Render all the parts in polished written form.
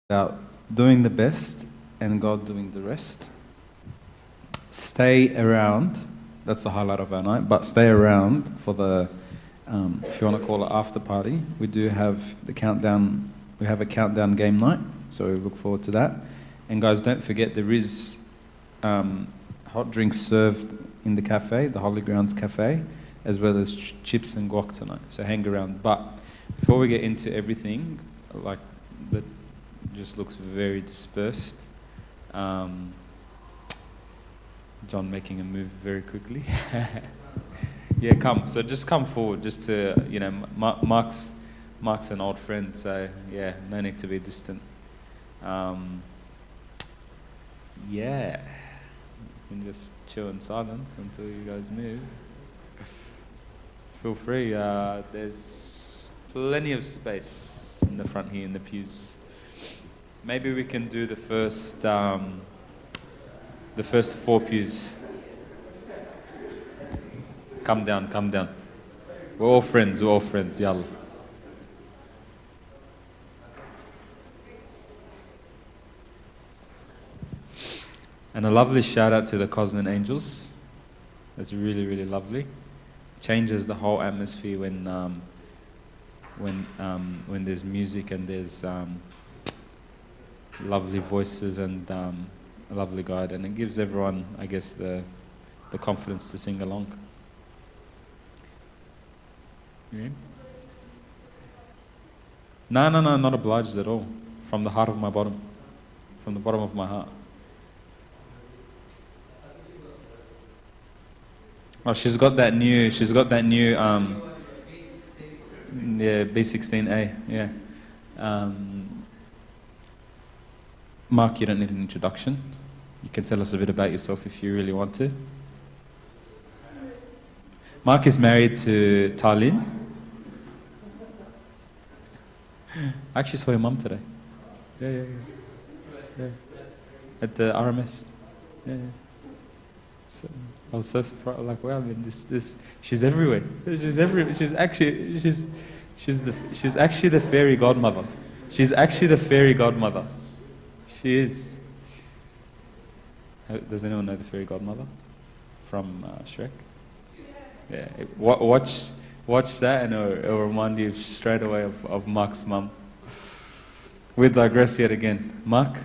about doing the best and God doing the rest. Stay around. That's the highlight of our night. But stay around for the, if you want to call it after party. We do have the countdown. We have a countdown game night, so we look forward to that. And guys, don't forget there is hot drinks served in the cafe, the Holy Grounds Cafe, as well as chips and guac tonight. So hang around. But before we get into everything, like that just looks very dispersed. John making a move very quickly. Yeah, come. So just come forward, just to, you know, Mark's an old friend, so yeah, no need to be distant. Yeah, you can just chill in silence until you guys move. Feel free. There's plenty of space in the front here in the pews. Maybe we can do the first 4 pews. Come down, come down. We're all friends, yalla. And a lovely shout out to the Cosmic Angels. That's really, really lovely. Changes the whole atmosphere when there's music and there's lovely voices and a lovely guide, and it gives everyone, I guess, the confidence to sing along. You No, not obliged at all. From the heart of my bottom, from the bottom of my heart. Oh, she's got that new, yeah, B16A, yeah. Mark, you don't need an introduction. You can tell us a bit about yourself if you really want to. Mark is married to Tarlene. I actually saw your mum today. Yeah. At the RMS. Yeah. So, I was so surprised. Like, wow, I mean, this. She's everywhere. She's everywhere. She's actually the fairy godmother. She's actually the fairy godmother. She is. Does anyone know the fairy godmother from Shrek? Yeah. Watch that, and it'll remind you straight away of Mark's mum. We'll digress yet again. Mark,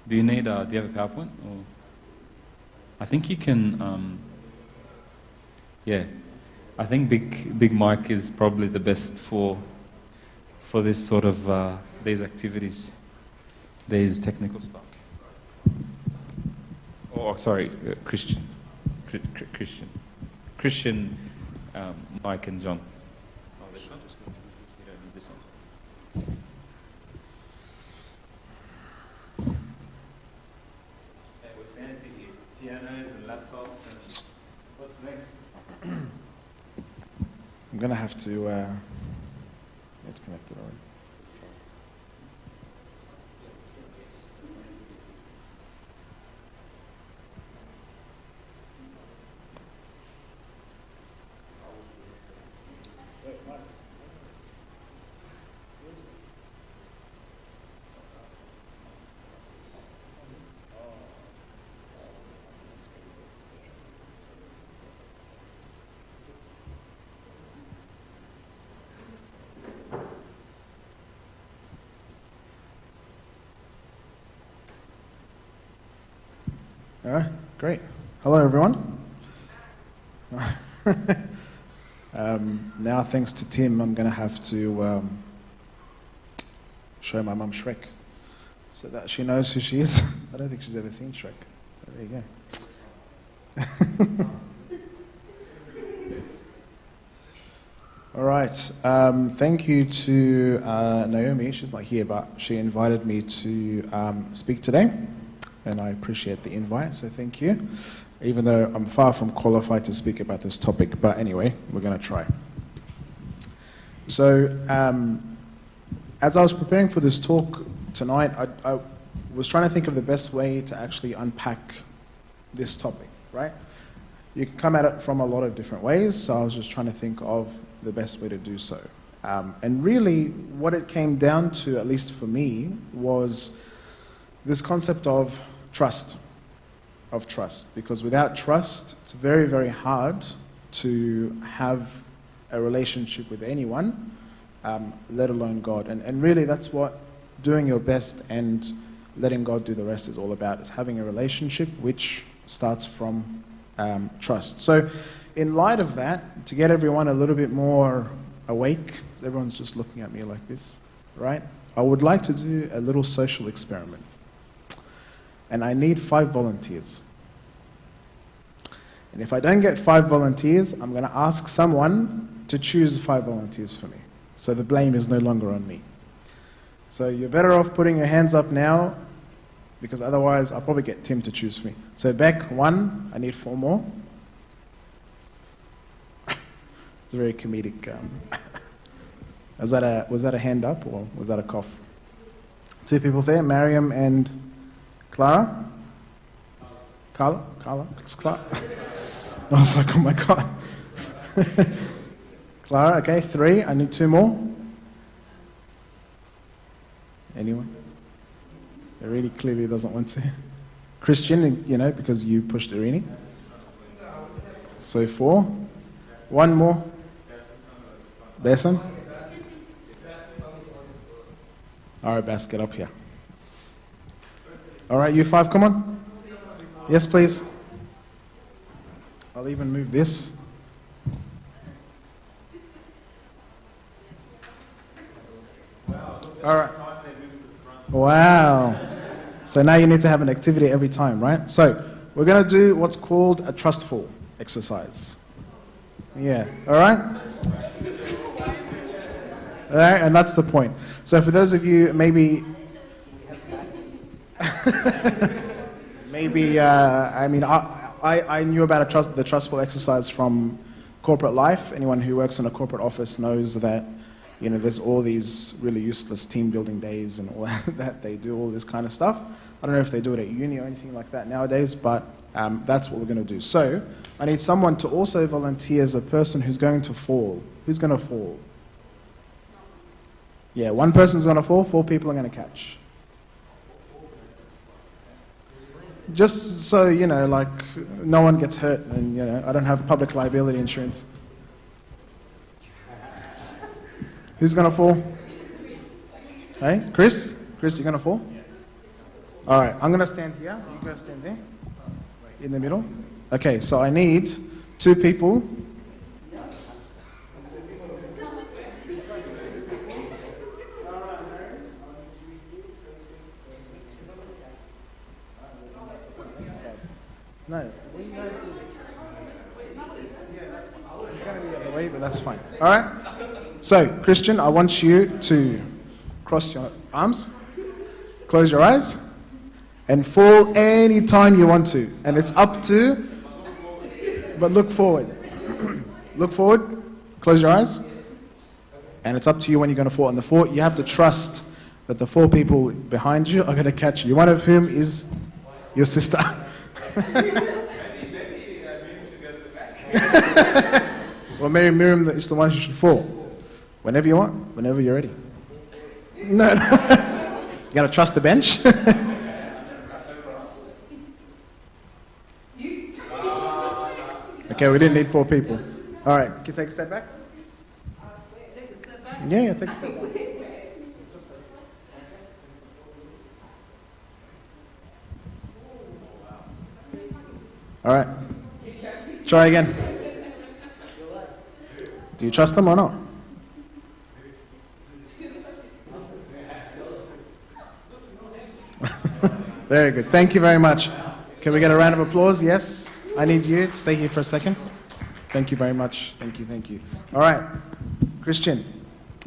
do you have a PowerPoint? Or I think you can. Yeah, I think Big Mike is probably the best for this sort of these activities, these technical stuff. Oh, sorry, Christian, Mike and John. Oh, this one. Just need to use this. You don't need this one. We're fancy here. Pianos and laptops and what's next? I'm gonna have to. It's connected already. All right, great. Hello, everyone. Now, thanks to Tim, I'm going to have to show my mum Shrek so that she knows who she is. I don't think she's ever seen Shrek. But there you go. All right. Thank you to Naomi. She's not here, but she invited me to speak today. And I appreciate the invite, so thank you. Even though I'm far from qualified to speak about this topic, but anyway, we're going to try. So, as I was preparing for this talk tonight, I was trying to think of the best way to actually unpack this topic, right? You can come at it from a lot of different ways, so I was just trying to think of the best way to do so. And really, what it came down to, at least for me, was this concept of trust. Because without trust, it's very, very hard to have a relationship with anyone, let alone God. And really, that's what doing your best and letting God do the rest is all about, is having a relationship which starts from trust. So in light of that, to get everyone a little bit more awake, everyone's just looking at me like this, right? I would like to do a little social experiment. And I need 5 volunteers. And if I don't get 5 volunteers, I'm going to ask someone to choose 5 volunteers for me. So the blame is no longer on me. So you're better off putting your hands up now, because otherwise I'll probably get Tim to choose for me. So Beck, 1, I need 4 more. It's a very comedic. Was that a hand up or was that a cough? 2 people there, Mariam and Clara? Carla? It's Clara. I was like, oh my God. Clara, okay, 3. I need 2 more. Anyone? It really clearly doesn't want to. Christian, because you pushed Irini. So 4. 1 more. Besan? All right, Bas, get up here. All right, you 5, come on. Yes, please. I'll even move this. All right. Wow. So now you need to have an activity every time, right? So we're going to do what's called a trustful exercise. Yeah. All right? All right, and that's the point. So for those of you, maybe, I knew about the trustful exercise from corporate life. Anyone who works in a corporate office knows that, there's all these really useless team building days and all that. They do all this kind of stuff. I don't know if they do it at uni or anything like that nowadays, but that's what we're going to do. So I need someone to also volunteer as a person who's going to fall. Who's going to fall? Yeah, 1 person's going to fall, 4 people are going to catch. Just so, no one gets hurt and, I don't have public liability insurance. Who's going to fall? Hey, Chris? Chris, you're going to fall? All right, I'm going to stand here. You guys stand there. In the middle. Okay, so I need 2 people. No. It's going to be on the way, but that's fine. All right? So, Christian, I want you to cross your arms, close your eyes, and fall any time you want to. And it's up to, but look forward. Look forward, close your eyes, and it's up to you when you're going to fall. And you have to trust that the 4 people behind you are going to catch you, one of whom is your sister. Well, maybe Miriam is the one who should fall. Whenever you want, whenever you're ready. No. You got to trust the bench. Okay, we didn't need 4 people. All right, can you take a step back? Take a step back? Yeah, take a step back. All right. Try again. Do you trust them or not? Very good. Thank you very much. Can we get a round of applause? Yes. I need you to stay here for a second. Thank you very much. Thank you. All right. Christian,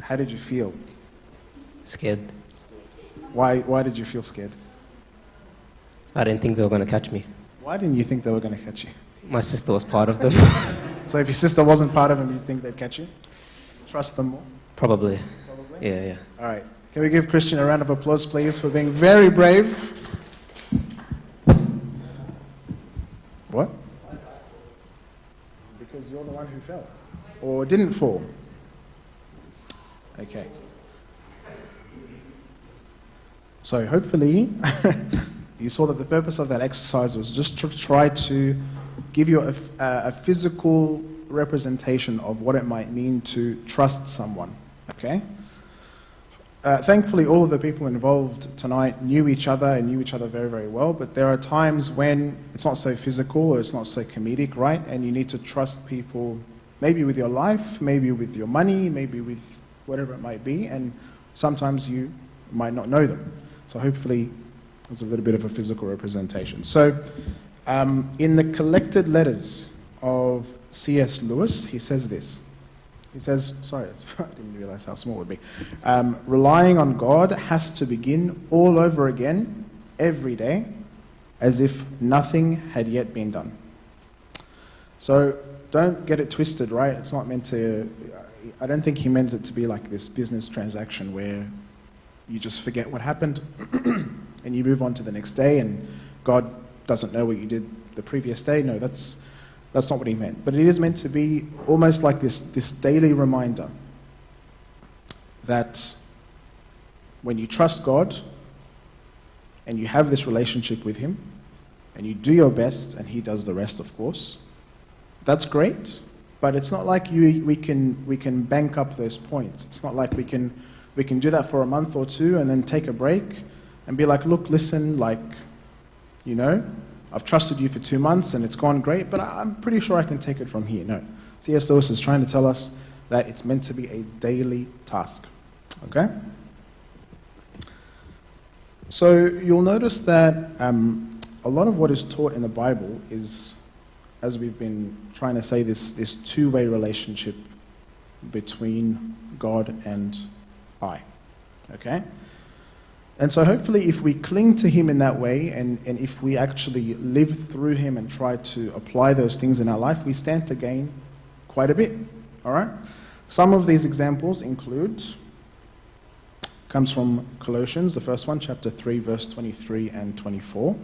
how did you feel? Scared. Why did you feel scared? I didn't think they were going to catch me. Why didn't you think they were going to catch you? My sister was part of them. So if your sister wasn't part of them, you'd think they'd catch you? Trust them more? Probably. Yeah. All right. Can we give Christian a round of applause, please, for being very brave? What? Because you're the one who fell. Or didn't fall. Okay. So hopefully you saw that the purpose of that exercise was just to try to give you a physical representation of what it might mean to trust someone. Okay? Thankfully, all of the people involved tonight knew each other and knew each other very, very well, but there are times when it's not so physical or it's not so comedic, right? And you need to trust people, maybe with your life, maybe with your money, maybe with whatever it might be, and sometimes you might not know them. So hopefully, there's a little bit of a physical representation. So, in the collected letters of C.S. Lewis, he says this. He says, sorry, I didn't realize how small it would be. Relying on God has to begin all over again every day as if nothing had yet been done. So don't get it twisted, right? It's not meant to, I don't think he meant it to be like this business transaction where you just forget what happened and you move on to the next day and God doesn't know what you did the previous day. No, that's not what he meant. But it is meant to be almost like this daily reminder that when you trust God and you have this relationship with him and you do your best and he does the rest, of course, that's great. But it's not like we can bank up those points. It's not like we can do that for a month or two and then take a break and be like, look, listen, like, you know, I've trusted you for 2 months and it's gone great, but I'm pretty sure I can take it from here. No. C.S. Lewis is trying to tell us that it's meant to be a daily task. Okay? So you'll notice that a lot of what is taught in the Bible is, as we've been trying to say, this two-way relationship between God and I. Okay? And so hopefully if we cling to him in that way and if we actually live through him and try to apply those things in our life, we stand to gain quite a bit. All right? Some of these examples comes from Colossians, the first one, chapter 3, verse 23 and 24.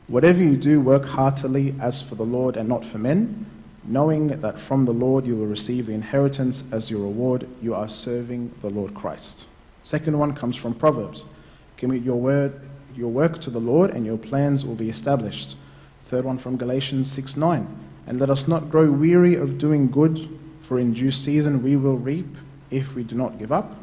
Whatever you do, work heartily as for the Lord and not for men, knowing that from the Lord you will receive the inheritance as your reward. You are serving the Lord Christ. Second one comes from Proverbs. Commit your work to the Lord, and your plans will be established. Third one from Galatians 6:9. And let us not grow weary of doing good, for in due season we will reap if we do not give up.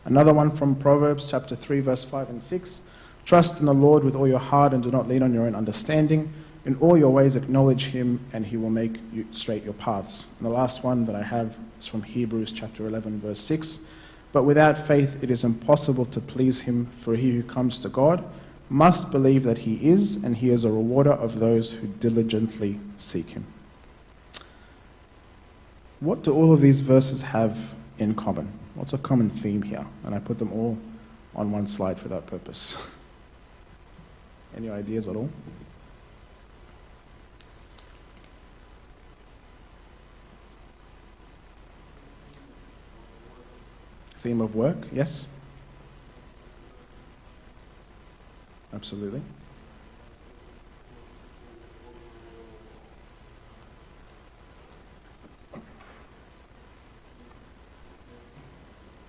Another one from Proverbs chapter 3, verse 5 and 6. Trust in the Lord with all your heart and do not lean on your own understanding. In all your ways acknowledge him, and he will make you straight your paths. And the last one that I have is from Hebrews chapter 11, verse 6. But without faith it is impossible to please him, for he who comes to God must believe that he is, and he is a rewarder of those who diligently seek him. What do all of these verses have in common? What's a common theme here? And I put them all on one slide for that purpose. Any ideas at all? Theme of work, yes? Absolutely.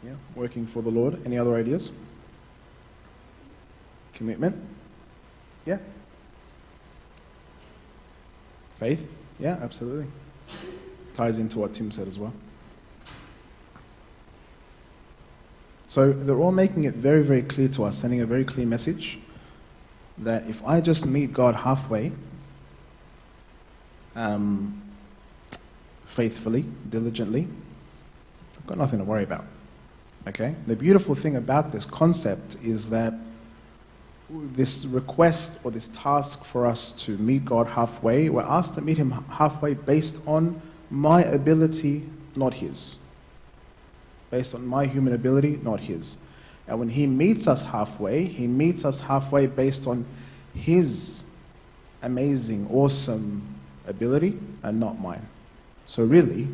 Yeah, working for the Lord. Any other ideas? Commitment? Yeah. Faith? Yeah, absolutely. Ties into what Tim said as well. So they're all making it very, very clear to us, sending a very clear message that if I just meet God halfway, faithfully, diligently, I've got nothing to worry about. Okay? The beautiful thing about this concept is that this request or this task for us to meet God halfway, we're asked to meet him halfway based on my ability, not his. Based on my human ability, not his. And when he meets us halfway based on his amazing, awesome ability and not mine. So really,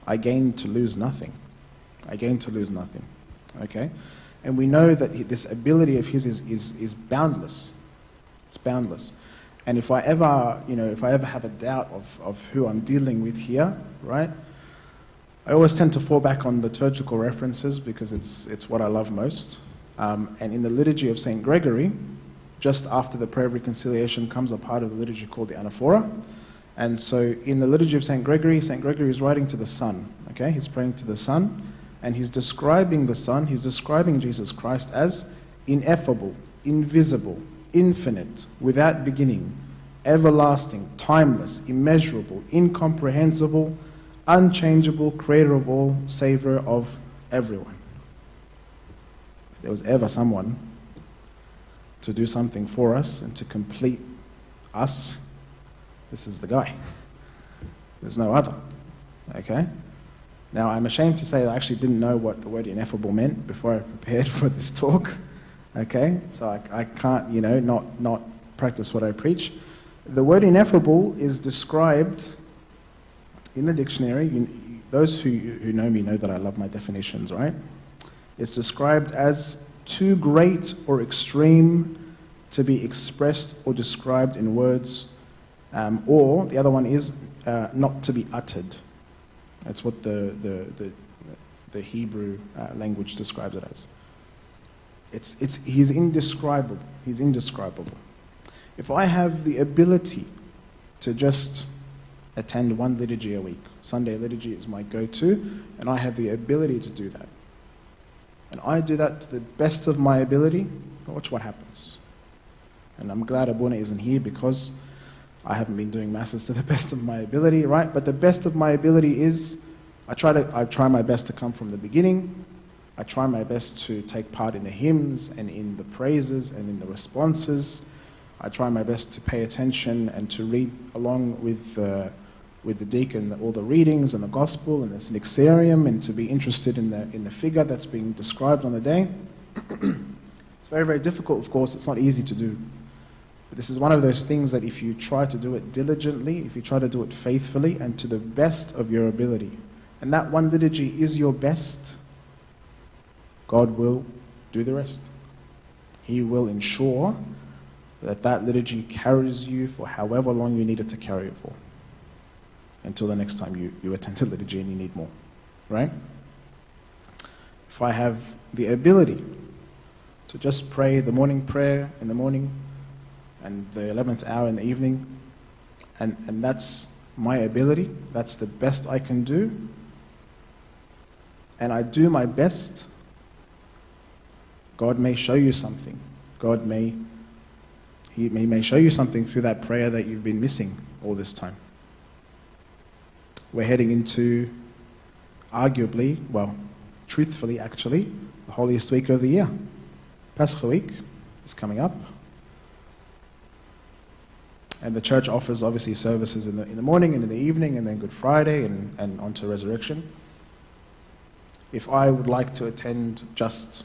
I gain to lose nothing. Okay? And we know that this ability of his is boundless. It's boundless. And if I ever have a doubt of who I'm dealing with here, right? I always tend to fall back on liturgical references because it's what I love most. And in the liturgy of St. Gregory, just after the prayer of reconciliation comes a part of the liturgy called the anaphora. And so in the liturgy of St. Gregory is writing to the Son, okay? He's praying to the Son, and he's describing the Son, he's describing Jesus Christ as ineffable, invisible, infinite, without beginning, everlasting, timeless, immeasurable, incomprehensible, unchangeable, creator of all, savior of everyone. If there was ever someone to do something for us and to complete us, this is the guy. There's no other. Okay? Now, I'm ashamed to say that I actually didn't know what the word ineffable meant before I prepared for this talk. Okay? So I can't, not practice what I preach. The word ineffable is described in the dictionary. Those who know me know that I love my definitions, right? It's described as too great or extreme to be expressed or described in words, or the other one is not to be uttered. That's what the Hebrew language describes it as. He's indescribable. He's indescribable. If I have the ability to just attend one liturgy a week, Sunday liturgy is my go-to, and I have the ability to do that, and I do that to the best of my ability, watch what happens. And I'm glad Abuna isn't here because I haven't been doing masses to the best of my ability, right? But the best of my ability is I try my best to come from the beginning. I try my best to take part in the hymns and in the praises and in the responses. I try my best to pay attention and to read along with the deacon all the readings and the gospel and the synaxarium, and to be interested in the figure that's being described on the day. It's very, very difficult, of course. It's not easy to do. But this is one of those things that if you try to do it diligently, if you try to do it faithfully and to the best of your ability, and that one liturgy is your best, God will do the rest. He will ensure that liturgy carries you for however long you need it to carry it for, until the next time you attend a liturgy and you need more, right? If I have the ability to just pray the morning prayer in the morning and the 11th hour in the evening, and that's my ability, that's the best I can do, and I do my best, God may show you something. He may show you something through that prayer that you've been missing all this time. We're heading into, arguably, well, truthfully actually, the holiest week of the year. Pascha week is coming up. And the church offers obviously services in the morning and in the evening, and then Good Friday and on to Resurrection. If I would like to attend just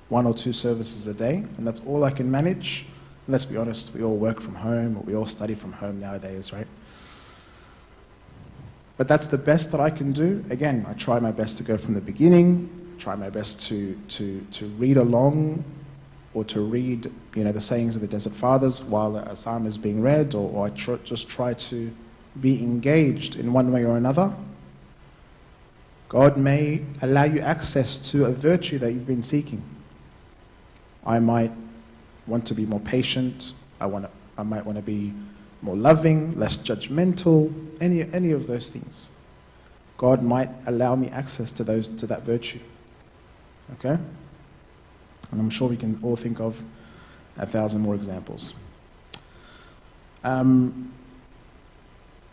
1 or 2 services a day, and that's all I can manage, let's be honest, we all work from home, or we all study from home nowadays, right? But that's the best that I can do. Again, I try my best to go from the beginning, try my best to read along, or to read, the sayings of the Desert Fathers while a psalm is being read, or I just try to be engaged in one way or another. God may allow you access to a virtue that you've been seeking. I might want to be more patient. I might want to be more loving, less judgmental, any of those things. God might allow me access to that virtue. Okay? And I'm sure we can all think of 1,000 more examples.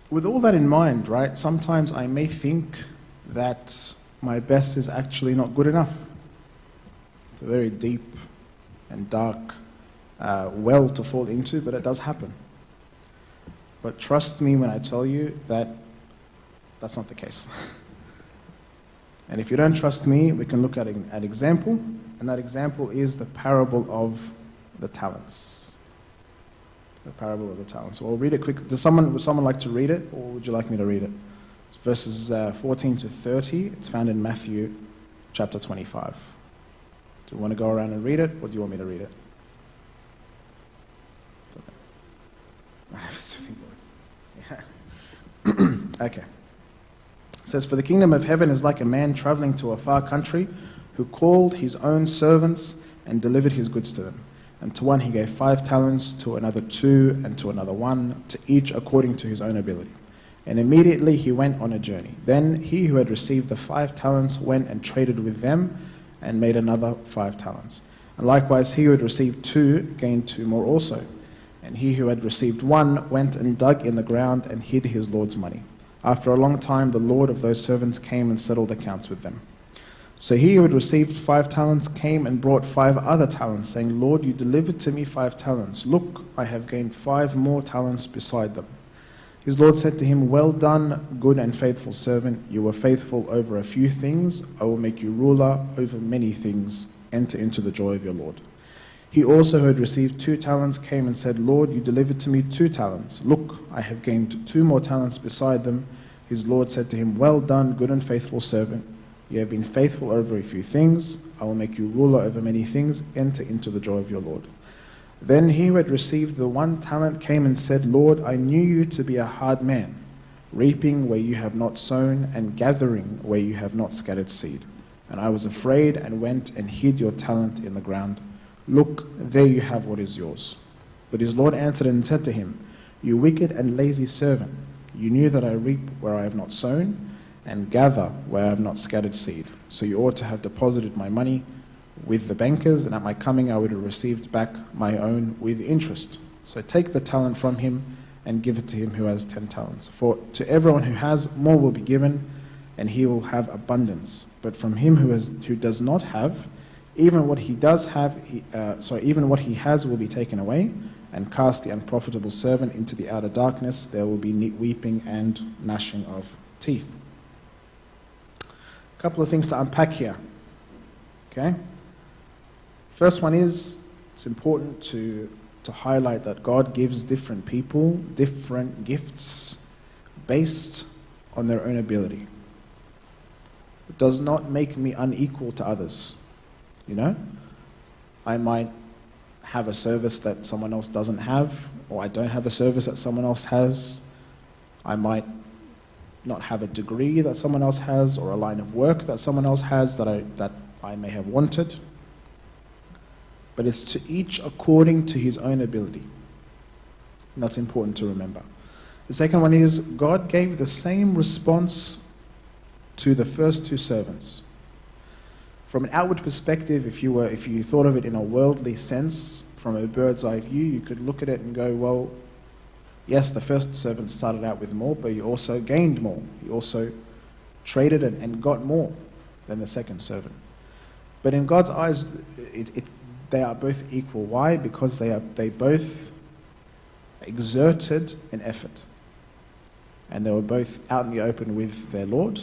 With all that in mind, right, sometimes I may think that my best is actually not good enough. It's a very deep and dark well to fall into, but it does happen. But trust me when I tell you that that's not the case. And if you don't trust me, we can look at an example, and that example is the parable of the talents. The parable of the talents. So I'll read it quick. Would someone like to read it, or would you like me to read it? It's verses 14 to 30. It's found in Matthew chapter 25. Do you want to go around and read it, or do you want me to read it? Yeah. Okay. It says, "For the kingdom of heaven is like a man traveling to a far country, who called his own servants and delivered his goods to them. And to one he gave 5 talents, to another 2, and to another 1, to each according to his own ability. And immediately he went on a journey. Then he who had received the 5 talents went and traded with them, and made another 5 talents. And likewise he who had received 2 gained 2 more also. And he who had received 1 went and dug in the ground and hid his Lord's money. After a long time the Lord of those servants came and settled accounts with them. So he who had received 5 talents came and brought 5 other talents, saying, Lord, you delivered to me 5 talents. Look, I have gained 5 more talents beside them. His Lord said to him, Well done, good and faithful servant. You were faithful over a few things. I will make you ruler over many things. Enter into the joy of your Lord. He also, who had received 2 talents, came and said, Lord, you delivered to me 2 talents. Look, I have gained 2 more talents beside them. His Lord said to him, Well done, good and faithful servant. You have been faithful over a few things. I will make you ruler over many things. Enter into the joy of your Lord. Then he who had received the 1 talent came and said, Lord, I knew you to be a hard man, reaping where you have not sown, and gathering where you have not scattered seed. And I was afraid and went and hid your talent in the ground. Look, there you have what is yours. But his Lord answered and said to him, You wicked and lazy servant, you knew that I reap where I have not sown, and gather where I have not scattered seed. So you ought to have deposited my money with the bankers, and at my coming I would have received back my own with interest. So take the talent from him and give it to him who has 10 talents. For to everyone who has, more will be given, and he will have abundance. But from him who does not have, even what he does have, even what he has will be taken away. And cast the unprofitable servant into the outer darkness. There will be weeping and gnashing of teeth." A couple of things to unpack here. Okay? First one is, it's important to highlight that God gives different people different gifts based on their own ability. It does not make me unequal to others. You know? I might have a service that someone else doesn't have, or I don't have a service that someone else has. I might not have a degree that someone else has, or a line of work that someone else has that I may have wanted. But it's to each according to his own ability. And that's important to remember. The second one is, God gave the same response to the first 2 servants. From an outward perspective, if you thought of it in a worldly sense, from a bird's eye view, you could look at it and go, well, yes, the first servant started out with more, but he also gained more. He also traded and got more than the second servant. But in God's eyes, they are both equal. Why? Because they both exerted an effort. And they were both out in the open with their Lord.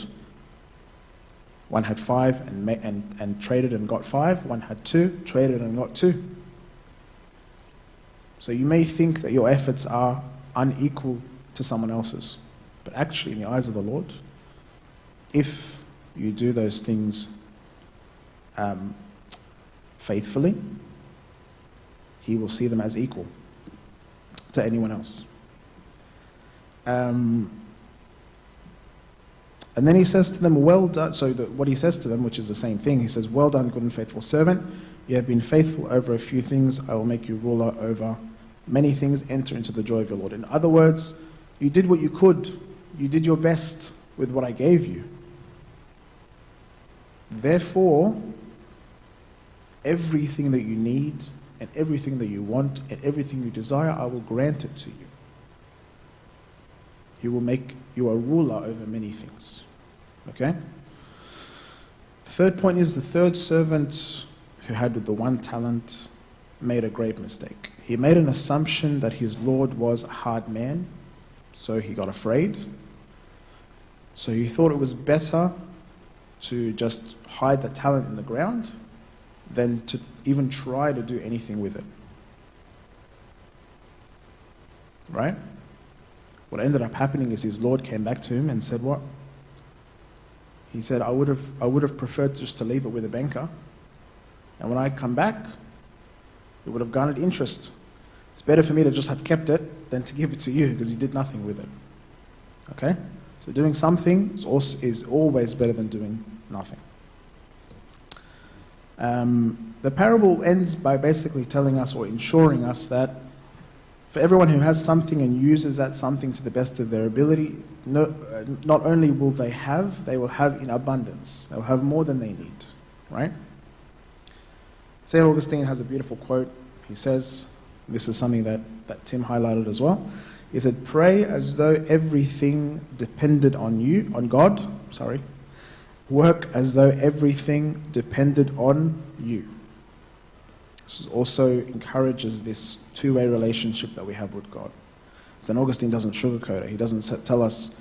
One had 5 and traded and got 5. One had 2, traded and got 2. So you may think that your efforts are unequal to someone else's. But actually, in the eyes of the Lord, if you do those things faithfully, he will see them as equal to anyone else. And then he says to them, well done. So what he says to them, which is the same thing, he says, well done, good and faithful servant. You have been faithful over a few things. I will make you ruler over many things. Enter into the joy of your Lord. In other words, you did what you could. You did your best with what I gave you. Therefore, everything that you need and everything that you want and everything you desire, I will grant it to you. He will make you a ruler over many things. Okay? The third point is the third servant who had the 1 talent made a great mistake. He made an assumption that his Lord was a hard man, so he got afraid. So he thought it was better to just hide the talent in the ground than to even try to do anything with it. Right? What ended up happening is his Lord came back to him and said, what? He said, I would have preferred just to leave it with a banker. And when I come back, it would have garnered interest. It's better for me to just have kept it than to give it to you because you did nothing with it. Okay? So doing something is always better than doing nothing. The parable ends by basically telling us or ensuring us that for everyone who has something and uses that something to the best of their ability, not only will they will have in abundance. They'll have more than they need, right? St. Augustine has a beautiful quote. He says, this is something that Tim highlighted as well. He said, pray as though everything depended on you, on God, sorry. Work as though everything depended on you. This also encourages this two-way relationship that we have with God. St. Augustine doesn't sugarcoat it. He doesn't tell us,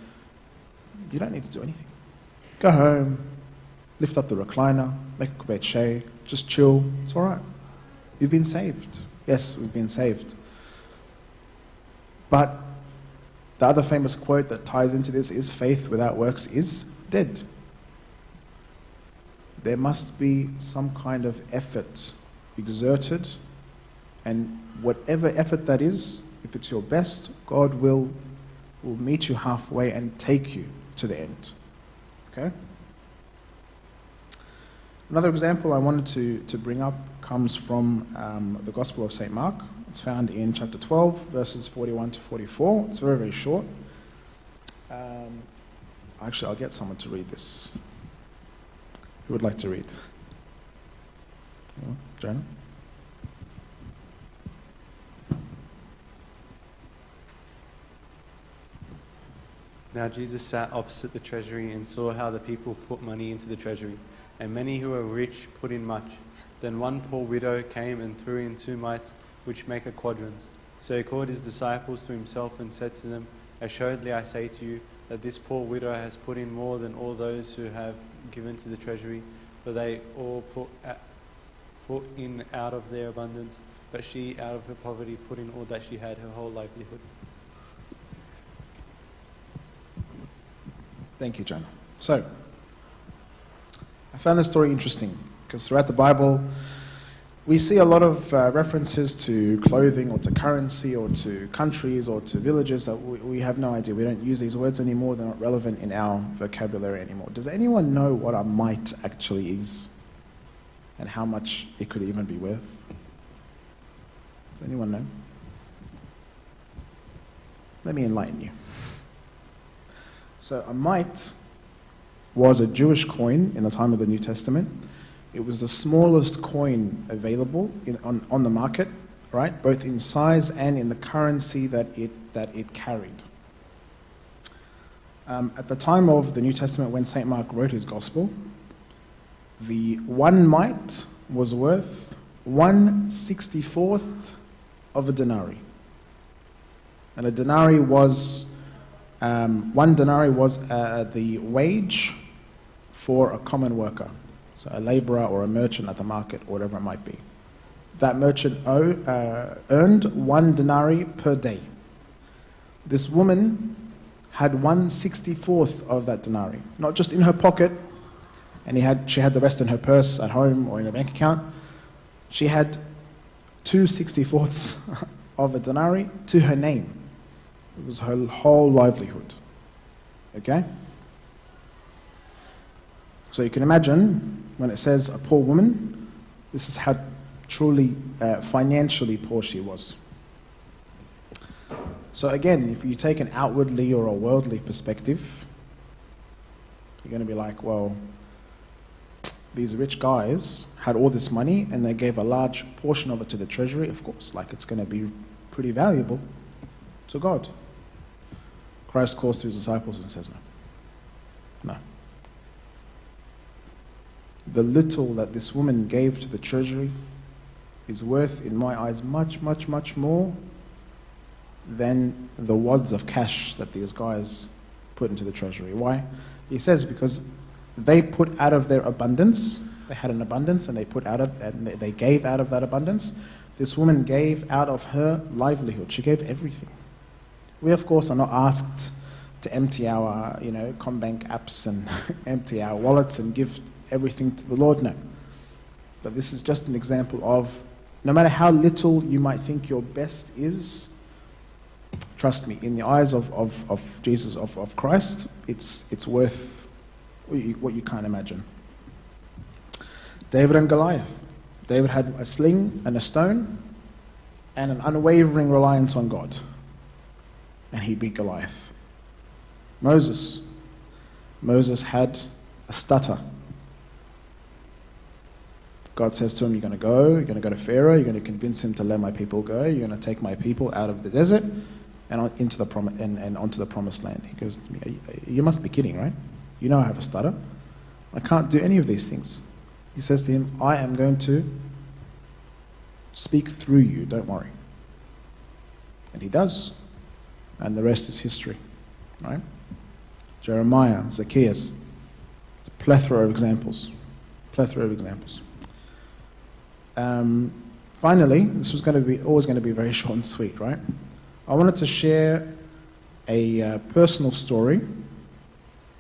you don't need to do anything. Go home, lift up the recliner, make a kubet shay, just chill, it's all right. You've been saved. Yes, we've been saved. But the other famous quote that ties into this is, faith without works is dead. There must be some kind of effort exerted, and whatever effort that is, if it's your best, God will meet you halfway and take you to the end. Okay? Another example I wanted to bring up comes from the Gospel of St. Mark. It's found in chapter 12, verses 41 to 44. It's very, very short. Actually, I'll get someone to read this. Who would like to read? Jonah? Now Jesus sat opposite the treasury and saw how the people put money into the treasury, and many who were rich put in much. Then one poor widow came and threw in 2 mites, which make a quadrans. So he called his disciples to himself and said to them, assuredly I say to you, that this poor widow has put in more than all those who have given to the treasury, for they all put in out of their abundance, but she out of her poverty put in all that she had, her whole livelihood. Thank you, Jonah. So, I found this story interesting because throughout the Bible, we see a lot of references to clothing or to currency or to countries or to villages that we have no idea. We don't use these words anymore. They're not relevant in our vocabulary anymore. Does anyone know what a mite actually is and how much it could even be worth? Does anyone know? Let me enlighten you. So a mite was a Jewish coin in the time of the New Testament. It was the smallest coin available on the market, right? Both in size and in the currency that it carried. At the time of the New Testament, when St. Mark wrote his gospel, the 1 mite was worth 1/64th of a denarii. And a denarii was, 1 denarii was the wage for a common worker. So a laborer or a merchant at the market, or whatever it might be. That merchant earned 1 denarii per day. This woman had 1/64th of that denarii, not just in her pocket, and she had the rest in her purse at home or in her bank account. She had 2/64ths of a denarii to her name. It was her whole livelihood. Okay? So you can imagine when it says a poor woman, this is how truly financially poor she was. So again, if you take an outwardly or a worldly perspective, you're going to be like, well, these rich guys had all this money and they gave a large portion of it to the treasury. Of course, like it's going to be pretty valuable to God. Christ calls to his disciples and says, no. The little that this woman gave to the treasury is worth, in my eyes, much, much, much more than the wads of cash that these guys put into the treasury. Why? He says because they put out of their abundance. They had an abundance and they gave out of that abundance. This woman gave out of her livelihood. She gave everything. We, of course, are not asked to empty our, CommBank apps and empty our wallets and give everything to the Lord. No. But this is just an example of, no matter how little you might think your best is, trust me, in the eyes of Jesus, of Christ, it's worth what you can't imagine. David and Goliath. David had a sling and a stone and an unwavering reliance on God. And he beat Goliath. Moses had a stutter. God says to him, you're going to go to Pharaoh, you're going to convince him to let my people go, you're going to take my people out of the desert and onto the promised land. He goes to me, you must be kidding, right? You know I have a stutter. I can't do any of these things. He says to him, I am going to speak through you, don't worry. And he does. And the rest is history, right? Jeremiah, Zacchaeus. It's a plethora of examples. Finally, this was always going to be very short and sweet, right? I wanted to share a personal story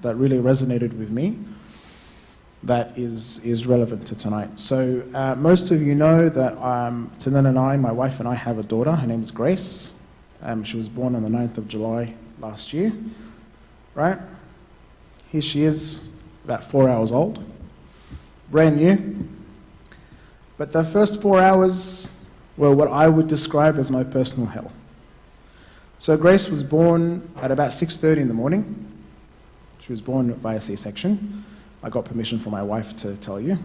that really resonated with me that is relevant to tonight. So most of you know that Tanan and I, my wife and I, have a daughter. Her name is Grace. She was born on the 9th of July last year, right? Here she is, about 4 hours old, brand new. But the first 4 hours were what I would describe as my personal hell. So Grace was born at about 6:30 in the morning. She was born via C-section. I got permission from my wife to tell you,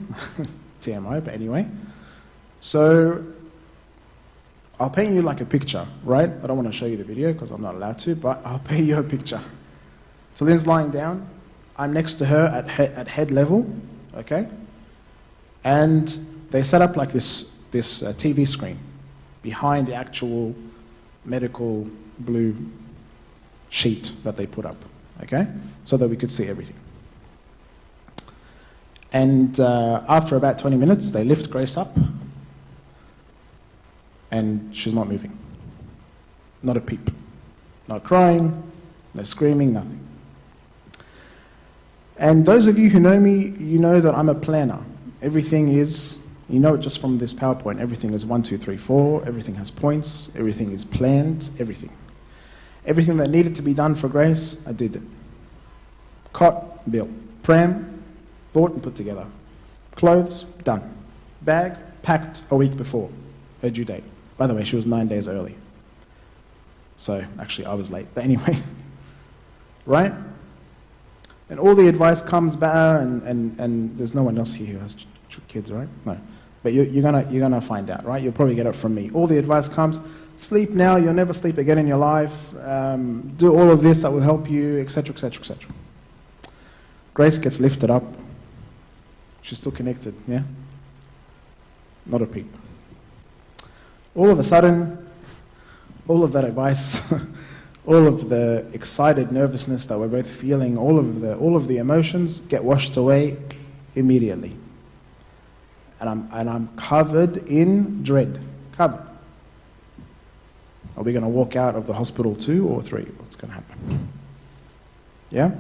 TMI, but anyway. So I'll paint you like a picture, right? I don't want to show you the video because I'm not allowed to, but I'll paint you a picture. So Lynn's lying down. I'm next to her at head level, okay? And they set up like this TV screen behind the actual medical blue sheet that they put up, okay? So that we could see everything. And after about 20 minutes, they lift Grace up, and she's not moving. Not a peep. Not crying, no screaming, nothing. And those of you who know me, you know that I'm a planner. Everything is, you know it just from this PowerPoint, everything is 1, 2, 3, 4, everything has points, everything is planned, everything. Everything that needed to be done for Grace, I did it. Cot, built. Pram, bought and put together. Clothes, done. Bag, packed a week before her due date. By the way, she was 9 days early. So, actually, I was late. But anyway, right? And all the advice comes back, and there's no one else here who has kids, right? No. But you're gonna find out, right? You'll probably get it from me. All the advice comes, sleep now, you'll never sleep again in your life. Do all of this that will help you, etc., etc., etc. Grace gets lifted up. She's still connected, yeah? Not a peep. All of a sudden, all of that advice, all of the excited nervousness that we're both feeling, all of the emotions get washed away immediately. And I'm covered in dread. Covered. Are we going to walk out of the hospital 2 or 3? What's going to happen? Yeah?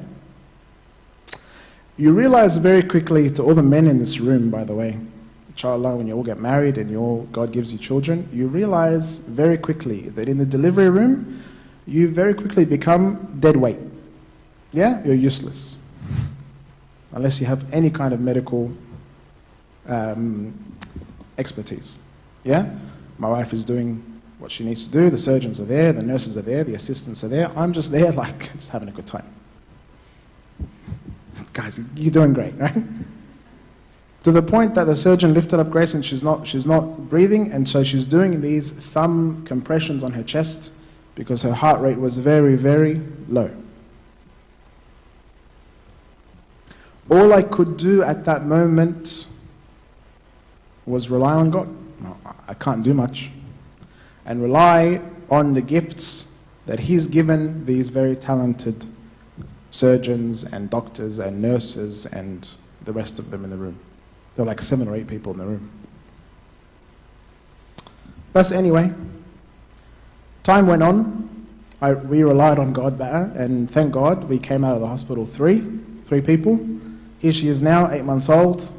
You realize very quickly, to all the men in this room, by the way, inshallah, when you all get married and God gives you children, you realize very quickly that in the delivery room, you very quickly become dead weight. Yeah? You're useless. Unless you have any kind of medical expertise. Yeah? My wife is doing what she needs to do. The surgeons are there, the nurses are there, the assistants are there. I'm just there, like, just having a good time. Guys, you're doing great, right? To the point that the surgeon lifted up Grace and she's not breathing, and so she's doing these thumb compressions on her chest because her heart rate was very, very low. All I could do at that moment was rely on God. No, I can't do much. And rely on the gifts that He's given these very talented surgeons and doctors and nurses and the rest of them in the room. There were like 7 or 8 people in the room. But anyway, time went on. We relied on God better, and thank God we came out of the hospital 3 people. Here she is now, 8 months old,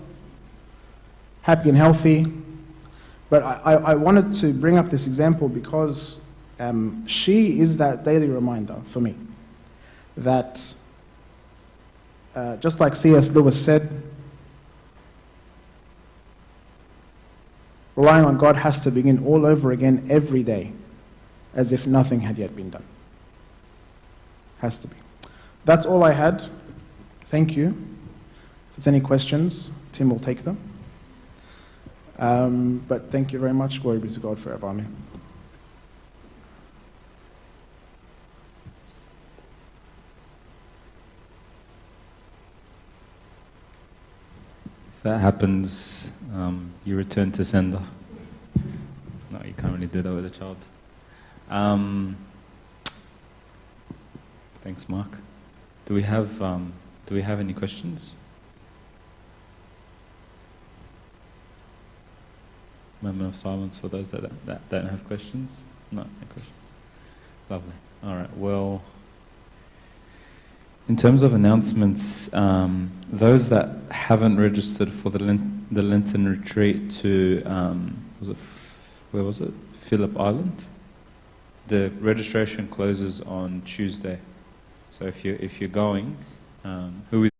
happy and healthy. But I wanted to bring up this example because she is that daily reminder for me that, just like C.S. Lewis said, relying on God has to begin all over again every day, as if nothing had yet been done. Has to be. That's all I had. Thank you. If there's any questions, Tim will take them. But thank you very much. Glory be to God forever. Amen. If that happens, you return to sender. No, you can't really do that with a child. Thanks, Mark. Do we have any questions? Moment of silence for those that don't have questions. No questions. Lovely. All right. Well, in terms of announcements, those that haven't registered for the Lenten retreat to where was it? Phillip Island. The registration closes on Tuesday. So if you're going, who is